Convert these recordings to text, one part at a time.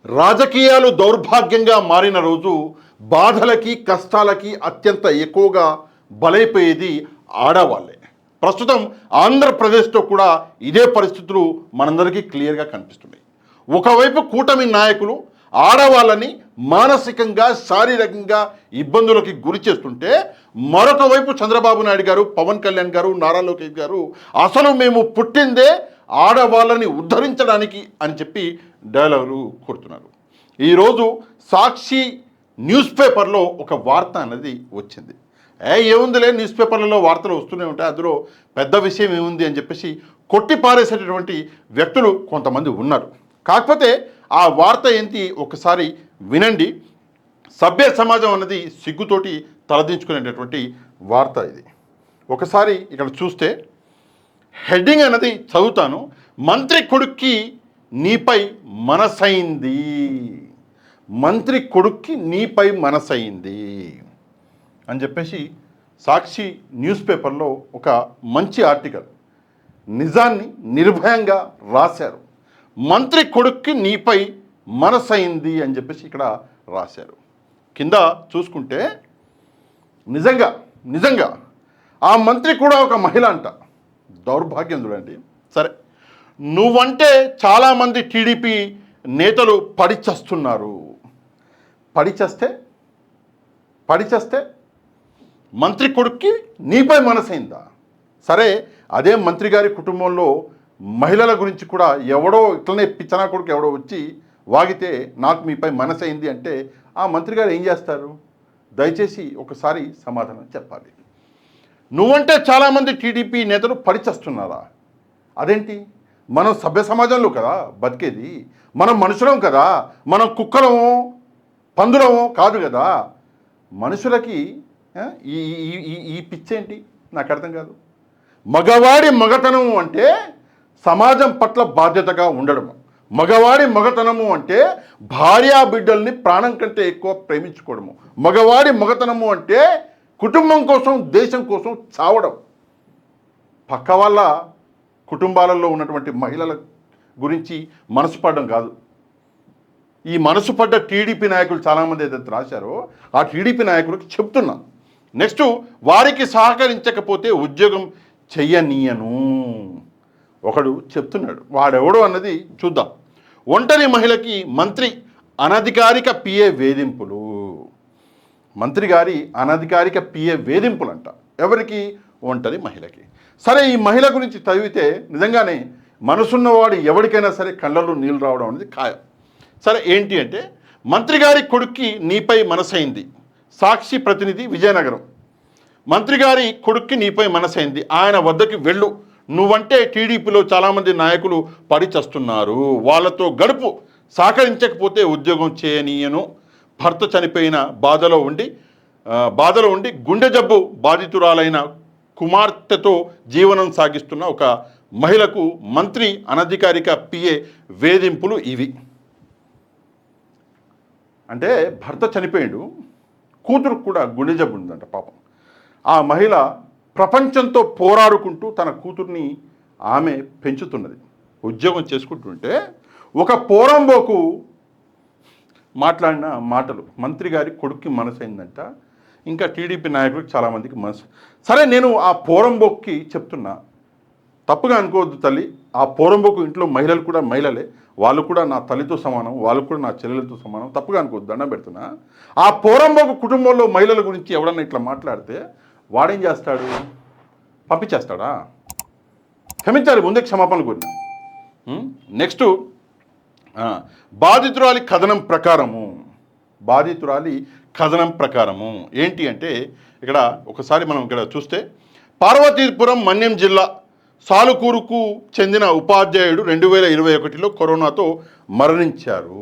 రాజకీయాలు దౌర్భాగ్యంగా మారిన రోజు బాధలకి కష్టాలకి అత్యంత ఎక్కువగా బలైపోయేది ఆడవాళ్ళే. ప్రస్తుతం ఆంధ్రప్రదేశ్లో కూడా ఇదే పరిస్థితులు మనందరికీ క్లియర్గా కనిపిస్తున్నాయి. ఒకవైపు కూటమి నాయకులు ఆడవాళ్ళని మానసికంగా శారీరకంగా ఇబ్బందులకి గురి చేస్తుంటే, మరొక వైపు చంద్రబాబు నాయుడు గారు, పవన్ కళ్యాణ్ గారు, నారా లోకేష్ గారు అసలు మేము పుట్టిందే ఆడవాళ్ళని ఉద్ధరించడానికి అని చెప్పి డైలాగులు కొడుతున్నారు. ఈరోజు సాక్షి న్యూస్ పేపర్లో ఒక వార్త అనేది వచ్చింది. ఏముందిలే, న్యూస్ పేపర్లలో వార్తలు వస్తూనే ఉంటాయి, అందులో పెద్ద విషయం ఏముంది అని చెప్పేసి కొట్టి పారేసేటటువంటి వ్యక్తులు కొంతమంది ఉన్నారు. కాకపోతే ఆ వార్త ఏంటి ఒకసారి వినండి. సభ్య సమాజం అన్నది సిగ్గుతోటి తలదించుకునేటటువంటి వార్త ఇది. ఒకసారి ఇక్కడ చూస్తే హెడ్డింగ్ అన్నది చదువుతాను. మంత్రి కొడుక్కి నీపై మనసైంది. మంత్రి కొడుక్కి నీపై మనసైంది అని చెప్పేసి సాక్షి న్యూస్ పేపర్లో ఒక మంచి ఆర్టికల్, నిజాన్ని నిర్భయంగా రాశారు. మంత్రి కొడుక్కి నీపై మనసైంది అని చెప్పేసి ఇక్కడ రాశారు. కింద చూసుకుంటే నిజంగా ఆ మంత్రి కూడా ఒక మహిళ అంట. దౌర్భాగ్యం చూడండి. సరే, నువ్వంటే చాలామంది టీడీపీ నేతలు పడిచేస్తున్నారు. పడిచేస్తే మంత్రి కొడుక్కి నీపై మనసైందా? సరే, అదే మంత్రి గారి కుటుంబంలో మహిళల గురించి కూడా ఎవడో ఇట్లనే పిచ్చనా కొడుకు ఎవడో వచ్చి వాగితే నాకు మీపై మనసైంది అంటే ఆ మంత్రి గారు ఏం చేస్తారు? దయచేసి ఒకసారి సమాధానం చెప్పాలి. నువ్వంటే చాలామంది టీడీపీ నేతలు పడిచేస్తున్నారా? అదేంటి? మనం సభ్య సమాజంలో కదా బతికేది, మనం మనుషులం కదా, మనం కుక్కలమో పందులమో కాదు కదా. మనుషులకి ఈ ఈ ఈ పిచ్చేంటి నాకు అర్థం కాదు. మగవాడి మగతనం అంటే సమాజం పట్ల బాధ్యతగా ఉండడం. మగవాడి మగతనము అంటే భార్యా బిడ్డల్ని ప్రాణం కంటే ఎక్కువ ప్రేమించుకోవడము. మగవాడి మగతనము అంటే కుటుంబం కోసం, దేశం కోసం చావడం. పక్క వాళ్ళ కుటుంబాలలో ఉన్నటువంటి మహిళల గురించి మనసు పడడం కాదు. ఈ మనసు పడ్డ టీడీపీ నాయకులు చాలామంది ఏదైతే రాశారో ఆ టీడీపీ నాయకులకి చెప్తున్నా. నెక్స్ట్, వారికి సహకరించకపోతే ఉద్యోగం చెయ్యనీయను ఒకడు చెప్తున్నాడు. వాడెవడో అన్నది చూద్దాం. ఒంటరి మహిళకి మంత్రి అనధికారిక పిఏ వేధింపులు. మంత్రి గారి అనధికారిక పిఏ వేధింపులు అంట. ఎవరికి? ఒంటరి మహిళకి. సరే, ఈ మహిళ గురించి చదివితే నిజంగానే మనసున్నవాడు ఎవరికైనా సరే కళ్ళల్లో నీళ్ళు రావడం అనేది ఖాయం. సరే, ఏంటి అంటే మంత్రి గారి కొడుక్కి నీపై మనసైంది. సాక్షి ప్రతినిధి, విజయనగరం. మంత్రి గారి కొడుక్కి నీపై మనసైంది, ఆయన వద్దకి వెళ్ళు. నువ్వంటే టీడీపీలో చాలామంది నాయకులు పడిచేస్తున్నారు, వాళ్ళతో గడుపు. సహకరించకపోతే ఉద్యోగం చేయనీయను. భర్త చనిపోయిన బాధలో ఉండి గుండె జబ్బు బాధితురాలైన కుమార్తెతో జీవనం సాగిస్తున్న ఒక మహిళకు మంత్రి అనధికారిక పిఏ వేధింపులు ఇవి. అంటే భర్త చనిపోయాడు, కూతురు కూడా గుండె జబ్బు ఉందంట పాపం. ఆ మహిళ ప్రపంచంతో పోరాడుకుంటూ తన కూతుర్ని ఆమె పెంచుతున్నది. ఉద్యోగం చేసుకుంటుంటే ఒక పోరంబోకు మాట్లాడిన మాటలు మంత్రి గారి కొడుక్కి మనసైందంట. ఇంకా టీడీపీ నాయకులకు చాలామందికి మనసు. సరే, నేను ఆ పోరంబోక్కి చెప్తున్నా, తప్పుగా అనుకోవద్దు తల్లి. ఆ పోరంబోకు ఇంట్లో మహిళలు కూడా మహిళలే, వాళ్ళు కూడా నా తల్లితో సమానం, వాళ్ళు కూడా నా చెల్లెలతో సమానం. తప్పుగా అనుకోవద్దు, దండం పెడుతున్నా. ఆ పోరంబోకు కుటుంబంలో మహిళల గురించి ఎవడన్నా ఇట్లా మాట్లాడితే వాడేం చేస్తాడు? పంపించేస్తాడా? క్షమించాలి, ముందే క్షమాపణలు కోరిన. నెక్స్ట్, బాధితురాలి కథనం ప్రకారము ఏంటి అంటే ఇక్కడ ఒకసారి మనం ఇక్కడ చూస్తే పార్వతీపురం, మన్యం జిల్లా సాలుకూరుకు చెందిన ఉపాధ్యాయుడు 2021లో కరోనాతో మరణించారు.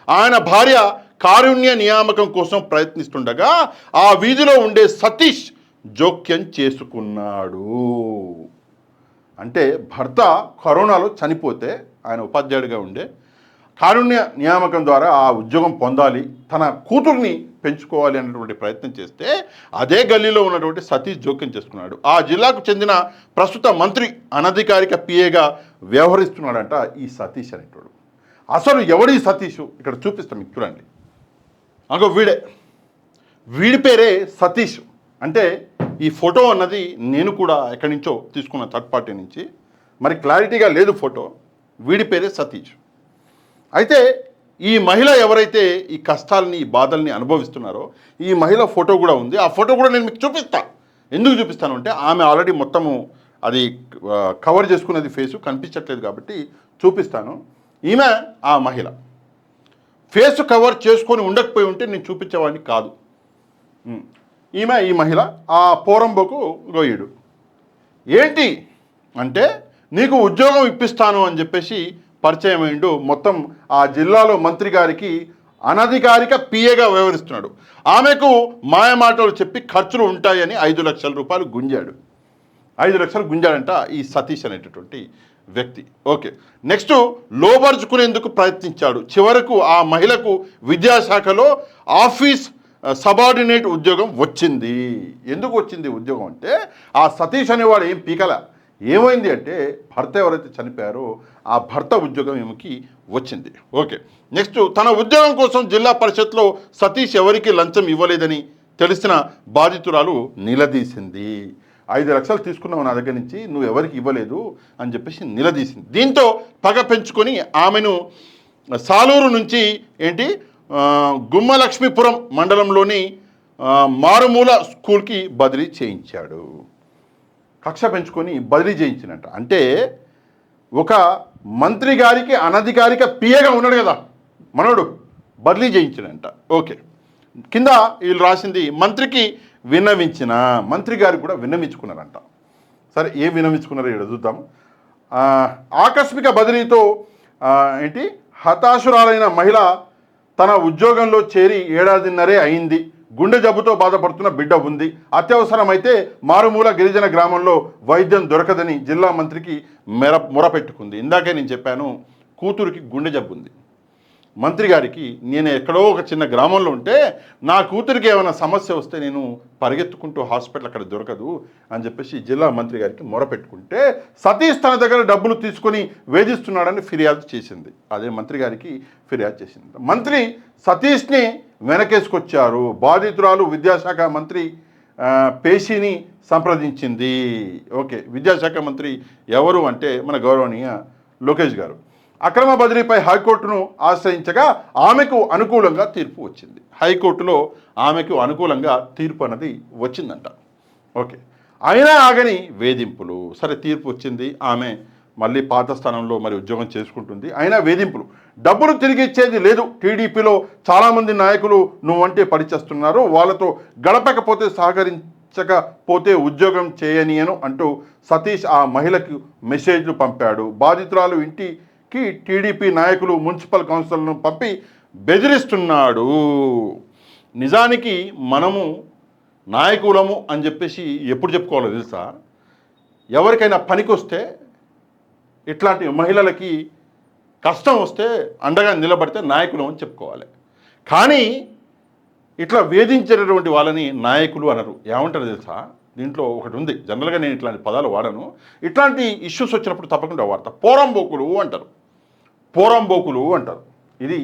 ఆయన భార్య కారుణ్య నియామకం కోసం ప్రయత్నిస్తుండగా ఆ వీధిలో ఉండే సతీష్ జోక్యం చేసుకున్నాడు. అంటే భర్త కరోనాలో చనిపోతే, ఆయన ఉపాధ్యాయుడిగా ఉండే కారుణ్య నియామకం ద్వారా ఆ ఉద్యోగం పొందాలి, తన కూతుర్ని పెంచుకోవాలి అనేటువంటి ప్రయత్నం చేస్తే అదే గల్లీలో ఉన్నటువంటి సతీష్ జోక్యం చేసుకున్నాడు. ఆ జిల్లాకు చెందిన ప్రస్తుత మంత్రి అనధికారిక పిఏగా వ్యవహరిస్తున్నాడంట ఈ సతీష్ అనేటోడు. అసలు ఎవడి సతీష్ ఇక్కడ చూపిస్తాం, మీకు చూడండి. అంకో వీడి పేరే సతీష్. అంటే ఈ ఫోటో అన్నది నేను కూడా ఎక్కడి నుంచో తీసుకున్న థర్డ్ పార్టీ నుంచి, మరి క్లారిటీగా లేదు ఫోటో. వీడి పేరే సతీష్. అయితే ఈ మహిళ ఎవరైతే ఈ కష్టాలని ఈ బాధల్ని అనుభవిస్తున్నారో ఈ మహిళ ఫోటో కూడా ఉంది. ఆ ఫోటో కూడా నేను మీకు చూపిస్తాను. ఎందుకు చూపిస్తాను అంటే ఆమె ఆల్రెడీ మొత్తము అది కవర్ చేసుకున్నది ఫేసు కనిపించట్లేదు కాబట్టి చూపిస్తాను. ఈమె ఆ మహిళ ఫేస్ కవర్ చేసుకొని ఉండకపోయి ఉంటే నేను చూపించేవాడిని కాదు. ఈమె ఈ మహిళ ఆ పోరంబోకు గోయుడు. ఏంటి అంటే నీకు ఉద్యోగం ఇప్పిస్తాను అని చెప్పేసి పరిచయం అయిండు. మొత్తం ఆ జిల్లాలో మంత్రి గారికి అనధికారిక పిఏగా వ్యవహరిస్తున్నాడు. ఆమెకు మాయమాటలు చెప్పి ఖర్చులు ఉంటాయని 5 లక్షల రూపాయలు గుంజాడు. 5 లక్షలు గుంజాడంట ఈ సతీష్ అనేటటువంటి వ్యక్తి. ఓకే, నెక్స్ట్ లోబర్చుకునేందుకు ప్రయత్నించాడు. చివరకు ఆ మహిళకు విద్యాశాఖలో ఆఫీస్ సబార్డినేట్ ఉద్యోగం వచ్చింది. ఎందుకు వచ్చింది ఉద్యోగం అంటే ఆ సతీష్ అనేవాడు ఏం పీకల. ఏమైంది అంటే భర్త ఎవరైతే చనిపోయారో ఆ భర్త ఉద్యోగం ఈమెకి వచ్చింది. ఓకే, నెక్స్ట్ తన ఉద్యోగం కోసం జిల్లా పరిషత్లో సతీష్ ఎవరికి లంచం ఇవ్వలేదని తెలిసిన బాధితురాలు నిలదీసింది. 5 లక్షలు తీసుకున్నావు నా దగ్గర నుంచి, నువ్వు ఎవరికి ఇవ్వలేదు అని చెప్పేసి నిలదీసింది. దీంతో పగ పెంచుకొని ఆమెను సాలూరు నుంచి గుమ్మలక్ష్మీపురం మండలంలోని మారుమూల స్కూల్కి బదిలీ చేయించాడు. కక్ష పెంచుకొని బదిలీ చేయించినట్ట. అంటే ఒక మంత్రి గారికి అనధికారిక పిఏగా ఉన్నాడు కదా మనోడు, బదిలీ చేయించినంట. ఓకే, కింద వీళ్ళు రాసింది మంత్రికి విన్నవించిన, మంత్రి గారికి కూడా విన్నవించుకున్నారంట. సరే, ఏం విన్నవించుకున్నారో ఇక్కడ చూద్దాం. ఆకస్మిక బదిలీతో హతాశురాలైన మహిళ తన ఉద్యోగంలో చేరి 1.5 ఏడాదిన్నరే అయింది. గుండె జబ్బుతో బాధపడుతున్న బిడ్డ ఉంది. అత్యవసరమైతే మారుమూల గిరిజన గ్రామంలో వైద్యం దొరకదని జిల్లా మంత్రికి మొరపెట్టుకుంది. ఇందాకే నేను చెప్పాను, కూతురికి గుండె జబ్బు ఉంది. మంత్రి గారికి నేను ఎక్కడో ఒక చిన్న గ్రామంలో ఉంటే నా కూతురికి ఏమైనా సమస్య వస్తే నేను పరిగెత్తుకుంటూ హాస్పిటల్ అక్కడ దొరకదు అని చెప్పేసి జిల్లా మంత్రి గారికి మొరపెట్టుకుంటే సతీష్ తన దగ్గర డబ్బులు తీసుకొని వేధిస్తున్నాడని ఫిర్యాదు చేసింది. అదే మంత్రి గారికి ఫిర్యాదు చేసింది. మంత్రి సతీష్ని వెనకేసుకొచ్చారు. బాధితురాలు విద్యాశాఖ మంత్రి పేషిని సంప్రదించింది. ఓకే, విద్యాశాఖ మంత్రి ఎవరు అంటే మన గౌరవనీయ లోకేష్ గారు. అక్రమ బదిలీపై హైకోర్టును ఆశ్రయించగా ఆమెకు అనుకూలంగా తీర్పు వచ్చింది. హైకోర్టులో ఆమెకు అనుకూలంగా తీర్పు అన్నది వచ్చిందంట. ఓకే, అయినా ఆగని వేధింపులు. సరే, తీర్పు వచ్చింది, ఆమె మళ్ళీ పాత స్థానంలో మరి ఉద్యోగం చేసుకుంటుంది. అయినా వేధింపులు, డబ్బులు తిరిగి ఇచ్చేది లేదు. టీడీపీలో చాలామంది నాయకులు నువ్వంటే పడిచేస్తున్నారు, వాళ్ళతో గడపకపోతే సహకరించకపోతే ఉద్యోగం చేయనియను అంటూ సతీష్ ఆ మహిళకు మెసేజ్లు పంపాడు. బాధితురాలు ఇంటికి టీడీపీ నాయకులు మున్సిపల్ కౌన్సిలర్ను పంపి బెదిరిస్తున్నాడు. నిజానికి మనము నాయకులము అని చెప్పేసి ఎప్పుడు చెప్పుకోవాలో తెలుసా? ఎవరికైనా పనికి వస్తే, ఇట్లాంటి మహిళలకి కష్టం వస్తే అండగా నిలబడితే నాయకులు అని చెప్పుకోవాలి. కానీ ఇట్లా వేధించేటటువంటి వాళ్ళని నాయకులు అనరు. ఏమంటారు తెలుసా? దీంట్లో ఒకటి ఉంది, జనరల్గా నేను ఇట్లాంటి పదాలు వాడను, ఇట్లాంటి ఇష్యూస్ వచ్చినప్పుడు తప్పకుండా వాడతా. పోరంబోకులు అంటారు, పోరంబోకులు అంటారు. ఇది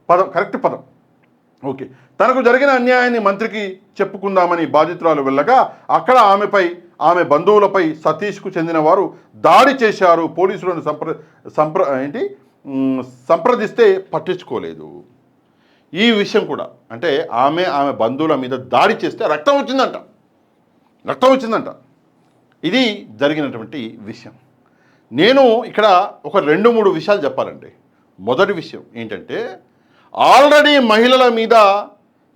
పదం, కరెక్ట్ పదం. ఓకే, తనకు జరిగిన అన్యాయాన్ని మంత్రికి చెప్పుకుందామని బాధితురాలు వెళ్ళగా అక్కడ ఆమె బంధువులపై సతీష్కు చెందిన వారు దాడి చేశారు. పోలీసులను సంప్రదిస్తే పట్టించుకోలేదు. ఈ విషయం కూడా అంటే ఆమె బంధువుల మీద దాడి చేస్తే రక్తం వచ్చిందంట. ఇది జరిగినటువంటి విషయం. నేను ఇక్కడ ఒక 2-3 విషయాలు చెప్పాలండి. మొదటి విషయం ఏంటంటే, ఆల్రెడీ మహిళల మీద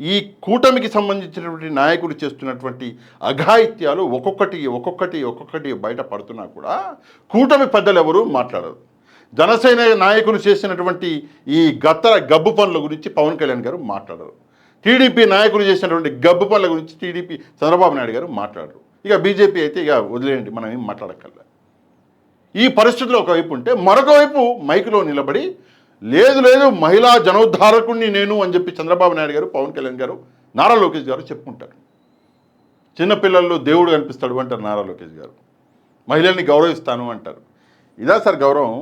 ఈ కూటమికి సంబంధించినటువంటి నాయకులు చేస్తున్నటువంటి అఘాయిత్యాలు ఒక్కొక్కటి బయట పడుతున్నా కూడా కూటమి పెద్దలు ఎవరు మాట్లాడరు. జనసేన నాయకులు చేసినటువంటి ఈ గబ్బు పనుల గురించి పవన్ కళ్యాణ్ గారు మాట్లాడరు. టీడీపీ నాయకులు చేసినటువంటి గబ్బు పనుల గురించి టీడీపీ చంద్రబాబు నాయుడు గారు మాట్లాడరు. ఇక బీజేపీ అయితే ఇక వదిలేయండి, మనం ఏం మాట్లాడక్కర్లే. ఈ పరిస్థితిలో ఒకవైపు ఉంటే, మరొక వైపు మైకులో నిలబడి లేదు లేదు మహిళా జనోద్ధారకుణ్ణి నేను అని చెప్పి చంద్రబాబు నాయుడు గారు, పవన్ కళ్యాణ్ గారు, నారా లోకేష్ గారు చెప్పుకుంటారు. చిన్నపిల్లల్లో దేవుడు కనిపిస్తాడు అంటారు నారా లోకేష్ గారు. మహిళల్ని గౌరవిస్తాను అంటారు. ఇదా సార్ గౌరవం?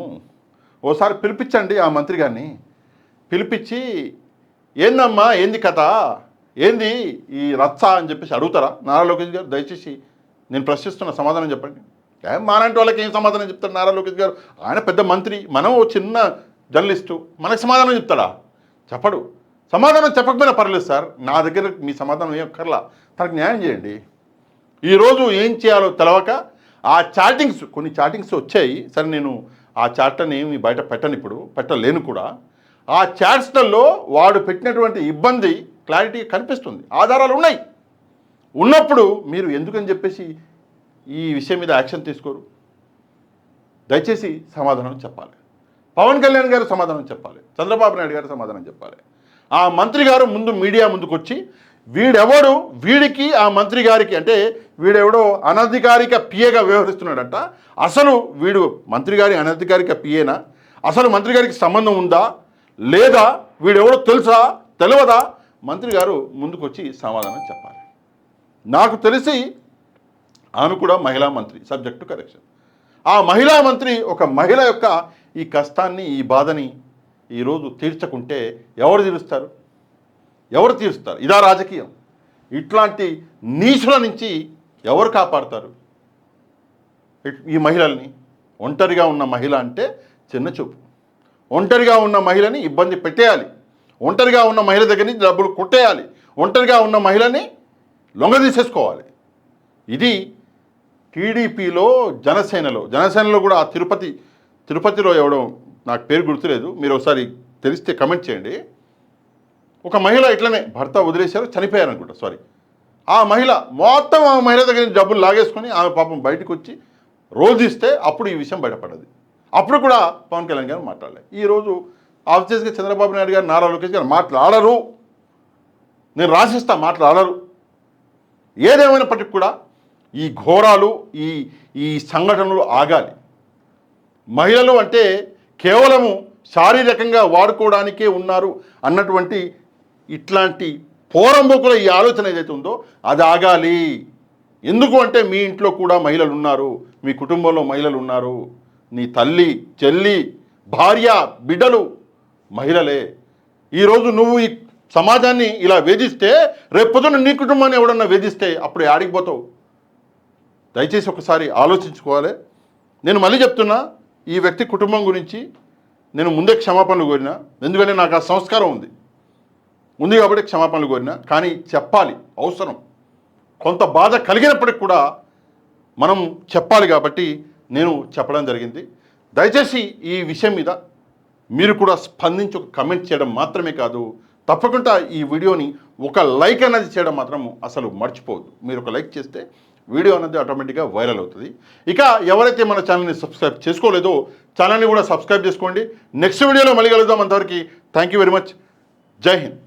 ఓసారి పిలిపించండి ఆ మంత్రి గారిని, పిలిపించి ఏందమ్మా ఏంది కథ, ఏంది ఈ రచ్చ అని చెప్పేసి అడుగుతారా నారా లోకేష్ గారు? దయచేసి నేను ప్రశ్నిస్తున్న సమాధానం చెప్పండి. మాలాంటి వాళ్ళకి ఏం సమాధానం చెప్తారు నారా లోకేష్ గారు? ఆయన పెద్ద మంత్రి, మనం ఓ చిన్న జర్నలిస్టు, మనకు సమాధానం చెప్తాడా? చెప్పడు. సమాధానం చెప్పకపోయినా పర్లేదు సార్, నా దగ్గర మీ సమాధానం ఏం అక్కర్లా, తనకు న్యాయం చేయండి. ఈరోజు ఏం చేయాలో తెలవక ఆ చాటింగ్స్, కొన్ని చాటింగ్స్ వచ్చాయి. సరే నేను ఆ చాట్ని ఏమి బయట పెట్టను, ఇప్పుడు పెట్టలేను కూడా. ఆ చాట్స్లలో వాడు పెట్టినటువంటి ఇబ్బంది క్లారిటీ కనిపిస్తుంది, ఆధారాలు ఉన్నాయి. ఉన్నప్పుడు మీరు ఎందుకని చెప్పేసి ఈ విషయం మీద యాక్షన్ తీసుకోరు? దయచేసి సమాధానం చెప్పాలి. పవన్ కళ్యాణ్ గారు సమాధానం చెప్పాలి, చంద్రబాబు నాయుడు గారు సమాధానం చెప్పాలి. ఆ మంత్రి గారు ముందు మీడియా ముందుకు వచ్చి వీడెవడు, వీడికి ఆ మంత్రి గారికి, అంటే వీడెవడో అనధికారిక పిఏగా వ్యవహరిస్తున్నాడంట, అసలు వీడు మంత్రి గారి అనధికారిక పిఏనా, అసలు మంత్రి గారికి సంబంధం ఉందా లేదా, వీడెవడో తెలుసా తెలియదా, మంత్రి గారు ముందుకు వచ్చి సమాధానం చెప్పాలి. నాకు తెలిసి ఆమె కూడా మహిళా మంత్రి, సబ్జెక్ట్ టు కరెక్షన్. ఆ మహిళా మంత్రి ఒక మహిళ యొక్క ఈ కష్టాన్ని, ఈ బాధని ఈరోజు తీర్చకుంటే ఎవరు తీరుస్తారు? ఎవరు తీరుస్తారు? ఇదా రాజకీయం? ఇట్లాంటి నీచుల నుంచి ఎవరు కాపాడతారు ఈ మహిళల్ని? ఒంటరిగా ఉన్న మహిళ అంటే చిన్న చూపు. ఒంటరిగా ఉన్న మహిళని ఇబ్బంది పెట్టేయాలి, ఒంటరిగా ఉన్న మహిళ దగ్గర నుంచి డబ్బులు కొట్టేయాలి, ఒంటరిగా ఉన్న మహిళని లొంగదీసేసుకోవాలి. ఇది టీడీపీలో, జనసేనలో కూడా ఆ తిరుపతిలో ఎవడో నాకు పేరు గుర్తులేదు, మీరు ఒకసారి తెలిస్తే కమెంట్ చేయండి. ఒక మహిళ ఇట్లనే భర్త వదిలేశారు, చనిపోయారు అనుకుంటా, సారీ. ఆ మహిళ మొత్తం ఆ మహిళ దగ్గర నుంచి డబ్బులు లాగేసుకొని ఆమె పాపం బయటకు వచ్చి రోజు అప్పుడు ఈ విషయం బయటపడ్డది. అప్పుడు కూడా పవన్ కళ్యాణ్ గారు మాట్లాడలేదు. ఈరోజు ఆబ్వియస్గా చంద్రబాబు నాయుడు గారు, నారా లోకేష్ గారు మాట్లాడరు, నేను రాసిస్తా మాట్లాడరు. ఏదేమైనప్పటికీ కూడా ఈ ఘోరాలు, ఈ సంఘటనలు ఆగాలి. మహిళలు అంటే కేవలము శారీరకంగా వాడుకోవడానికే ఉన్నారు అన్నటువంటి ఇట్లాంటి పోరంబోకుల ఈ ఆలోచన ఏదైతే ఉందో అది ఆగాలి. ఎందుకు అంటే మీ ఇంట్లో కూడా మహిళలు ఉన్నారు, మీ కుటుంబంలో మహిళలు ఉన్నారు, నీ తల్లి, చెల్లి, భార్య, బిడ్డలు మహిళలే. ఈరోజు నువ్వు ఈ సమాజాన్ని ఇలా వేధిస్తే రేపొద్దున నీ కుటుంబాన్ని ఎవడన్నా వేధిస్తే అప్పుడు ఆడికి పోతావు? దయచేసి ఒకసారి ఆలోచించుకోవాలి. నేను మళ్ళీ చెప్తున్నా, ఈ వ్యక్తి కుటుంబం గురించి నేను ముందే క్షమాపణలు కోరినా, ఎందుకంటే నాకు ఆ సంస్కారం ఉంది కాబట్టి క్షమాపణలు కోరినా. కానీ చెప్పాలి, అవసరం. కొంత బాధ కలిగినప్పటికి కూడా మనం చెప్పాలి కాబట్టి నేను చెప్పడం జరిగింది. దయచేసి ఈ విషయం మీద మీరు కూడా స్పందించి ఒక కమెంట్ చేయడం మాత్రమే కాదు, తప్పకుండా ఈ వీడియోని ఒక లైక్ అనేది చేయడం మాత్రం అసలు మర్చిపోవద్దు. మీరు ఒక లైక్ చేస్తే వీడియో అనేది ఆటోమేటిక్గా వైరల్ అవుతుంది. ఇక ఎవరైతే మన ఛానల్ని సబ్స్క్రైబ్ చేసుకోలేదో ఛానల్ని కూడా సబ్స్క్రైబ్ చేసుకోండి. నెక్స్ట్ వీడియోలో మళ్ళీ కలుద్దాం. అంతవరకు థ్యాంక్ యూ వెరీ మచ్. జై హింద్.